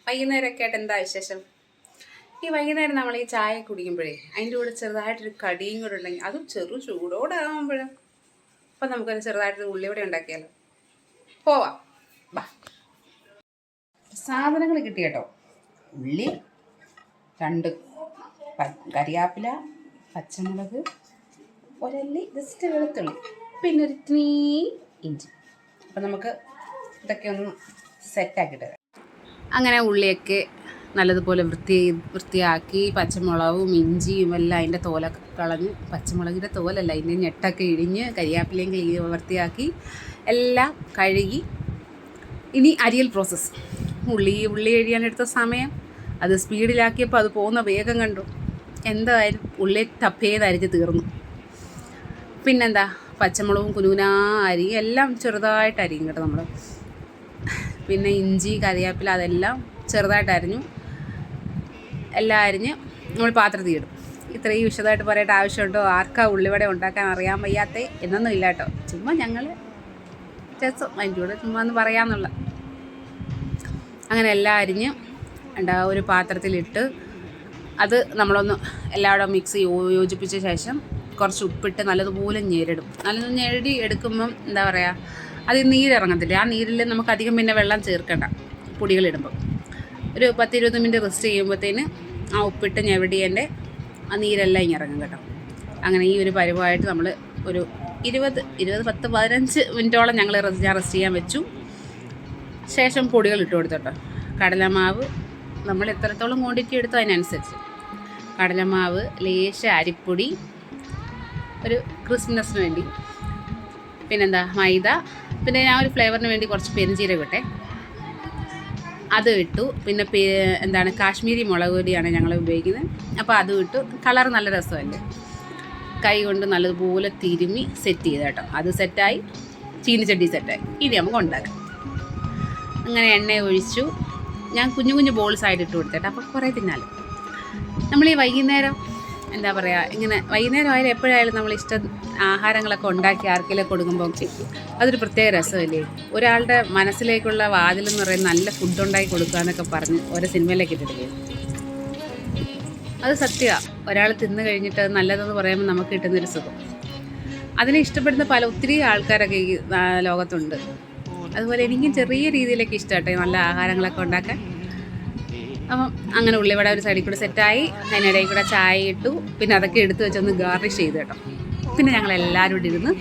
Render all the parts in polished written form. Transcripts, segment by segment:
വൈകുന്നേരമൊക്കെ ആയിട്ട് എന്താ വിശേഷം? ഈ വൈകുന്നേരം നമ്മൾ ഈ ചായ കുടിക്കുമ്പോഴേ അതിൻ്റെ കൂടെ ചെറുതായിട്ടൊരു കടിയും കൂടെ ഉണ്ടെങ്കിൽ അതും ചെറു ചൂടോടെ ആകുമ്പോഴും അപ്പം നമുക്കൊരു ചെറുതായിട്ടൊരു ഉള്ളിവട ഉണ്ടാക്കിയാലോ? പോവാം, ബാ. സാധനങ്ങൾ കിട്ടി കേട്ടോ. ഉള്ളി 2 കരിയാപ്പില, പച്ചമുളക്, ഒരല്ലി ജസ്റ്റ് വെളുത്തുള്ളി, പിന്നെ ഒരു ടീ ഇഞ്ചി. അപ്പം നമുക്ക് ഇതൊക്കെ ഒന്ന് സെറ്റാക്കിയിട്ട് തരാം. അങ്ങനെ ഉള്ളിയൊക്കെ നല്ലതുപോലെ വൃത്തിയാക്കി പച്ചമുളകും ഇഞ്ചിയും എല്ലാം അതിൻ്റെ തോലൊക്കെ കളഞ്ഞ്, പച്ചമുളകിൻ്റെ തോലല്ല അതിൻ്റെ ഞെട്ടൊക്കെ ഇടിഞ്ഞ്, കരിയാപ്പിലയും വൃത്തിയാക്കി എല്ലാം കഴുകി. ഇനി അരിയൽ പ്രോസസ്സ്. ഉള്ളി അരിയാനെടുത്ത സമയം അത് സ്പീഡിലാക്കിയപ്പോൾ അത് പോകുന്ന വേഗം കണ്ടു. എന്തായാലും ഉള്ളി ടപ്പേത് അരിഞ്ഞ് തീർന്നു. പിന്നെന്താ, പച്ചമുളകും കുനുകുനാ അരിയും എല്ലാം ചെറുതായിട്ട് അരിയും കേട്ടോ നമ്മൾ. പിന്നെ ഇഞ്ചി, കരിയാപ്പില അതെല്ലാം ചെറുതായിട്ട് അരിഞ്ഞു. എല്ലാം അരിഞ്ഞ് നമ്മൾ പാത്രത്തിൽ ഇടും. ഇത്രയും വിശദമായിട്ട് പറയേണ്ട ആവശ്യമുണ്ടോ? ആർക്കാ ഉള്ളിവട ഉണ്ടാക്കാൻ അറിയാൻ വയ്യാത്ത എന്നൊന്നും ഇല്ല കേട്ടോ. ചുമ്മാ ഞങ്ങൾ രസം അതിൻ്റെ കൂടെ ചുമ്മാ ഒന്ന് പറയാമെന്നുള്ള. അങ്ങനെ എല്ലാം അരിഞ്ഞ് ഒരു പാത്രത്തിലിട്ട് അത് നമ്മളൊന്ന് എല്ലാവരും മിക്സ് യോജിപ്പിച്ച ശേഷം കുറച്ച് ഉപ്പിട്ട് നല്ലതുപോലെ ഞെരടും. നല്ലത് ഞെരടി എടുക്കുമ്പം എന്താ പറയുക, അത് നീരിറങ്ങത്തില്ല. ആ നീരിൽ നമുക്ക് അധികം പിന്നെ വെള്ളം ചേർക്കണ്ട. പൊടികളിടുമ്പം ഒരു 10-20 മിനിറ്റ് റെസ്റ്റ് ചെയ്യുമ്പോഴത്തേന് ആ ഉപ്പിട്ട് ഞെരടിയതിൻ്റെ ആ നീരെല്ലാം ഇറങ്ങും കേട്ടോ. അങ്ങനെ ഈ ഒരു പരുവമായിട്ട് നമ്മൾ ഒരു 10-15 മിനിറ്റോളം ഞാൻ റെസ്റ്റ് ചെയ്യാൻ വെച്ചു. ശേഷം പൊടികൾ ഇട്ട് കൊടുത്തു കേട്ടോ. കടലമാവ് നമ്മൾ എത്രത്തോളം ക്വാണ്ടിറ്റി എടുത്തോ അതിനനുസരിച്ച് കടലമാവ്, ലേശ അരിപ്പൊടി, ഒരു ക്രിസ്പിനെസ്സിന് വേണ്ടി, പിന്നെന്താ മൈദ, പിന്നെ ഞാൻ ഒരു ഫ്ലേവറിന് വേണ്ടി കുറച്ച് പെരുംജീരകം ഇട്ടെ, അത് ഇട്ടു. പിന്നെ എന്താണ് കാശ്മീരി മുളക് പൊടിയാണ് ഞങ്ങൾ ഉപയോഗിക്കുന്നത്. അപ്പോൾ അതും ഇട്ടു. കളർ നല്ല രസമല്ലേ. കൈ കൊണ്ട് നല്ലതുപോലെ തിരുമ്മി സെറ്റ് ചെയ്ത് കേട്ടോ. അത് സെറ്റായി, ചീനിച്ചട്ടി സെറ്റായി. ഇനി നമുക്ക് ഉണ്ടാക്കാം. അങ്ങനെ എണ്ണ ഒഴിച്ചു. ഞാൻ കുഞ്ഞു ബോൾസായിട്ട് ഇട്ട് കൊടുത്തേട്ടോ. അപ്പോൾ കുറേ തിന്നാലും. നമ്മൾ ഈ വൈകുന്നേരം എന്താ പറയുക, ഇങ്ങനെ വൈകുന്നേരം ആയാലും എപ്പോഴായാലും നമ്മൾ ഇഷ്ടം ആഹാരങ്ങളൊക്കെ ഉണ്ടാക്കി ആർക്കെങ്കിലും കൊടുക്കുമ്പോൾ അതൊരു പ്രത്യേക രസമല്ലേ. ഒരാളുടെ മനസ്സിലേക്കുള്ള വാതിലെന്ന് പറയുന്നത് നല്ല ഫുഡ് ഉണ്ടാക്കി കൊടുക്കുക എന്നൊക്കെ പറഞ്ഞ് ഓരോ സിനിമയിലേക്ക് ഇട്ടിട്ടില്ലേ. അത് സത്യമാണ്. ഒരാൾ തിന്നു കഴിഞ്ഞിട്ട് അത് നല്ലതെന്ന് പറയുമ്പോൾ നമുക്ക് കിട്ടുന്നൊരു സുഖം. അതിനെ ഇഷ്ടപ്പെടുന്ന ഒത്തിരി ആൾക്കാരൊക്കെ ഈ ലോകത്തുണ്ട്. അതുപോലെ എനിക്കും ചെറിയ രീതിയിലൊക്കെ ഇഷ്ടമാട്ടെ നല്ല ആഹാരങ്ങളൊക്കെ ഉണ്ടാക്കാൻ. അപ്പം അങ്ങനെ ഉള്ളിവട ഒരു സൈഡിൽ കൂടെ സെറ്റായി. അതിനിടയിൽ കൂടെ ചായ ഇട്ടു. പിന്നെ അതൊക്കെ എടുത്ത് വെച്ചൊന്ന് ഗാർണിഷ് ചെയ്ത് കേട്ടോ. പിന്നെ ഞങ്ങളെല്ലാവരും കൂടി ഇരുന്ന്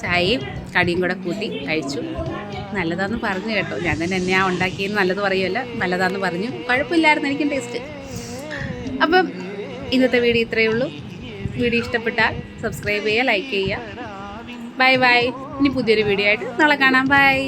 ചായയും കടിയും കൂടെ കൂട്ടി കഴിച്ചു. നല്ലതാണെന്ന് പറഞ്ഞു കേട്ടോ. ഞാൻ തന്നെ എന്നെയാണ് ഉണ്ടാക്കിയെന്ന് നല്ലത് പറയുമല്ല, നല്ലതാണെന്ന് പറഞ്ഞു. കുഴപ്പമില്ലായിരുന്നു, എനിക്കും ടേസ്റ്റ്. അപ്പം ഇന്നത്തെ വീഡിയോ ഇത്രയേ ഉള്ളൂ. വീഡിയോ ഇഷ്ടപ്പെട്ടാൽ സബ്സ്ക്രൈബ് ചെയ്യുക, ലൈക്ക് ചെയ്യുക. ബൈ. ഇനി പുതിയൊരു വീഡിയോ ആയിട്ട് നാളെ കാണാം. ബൈ.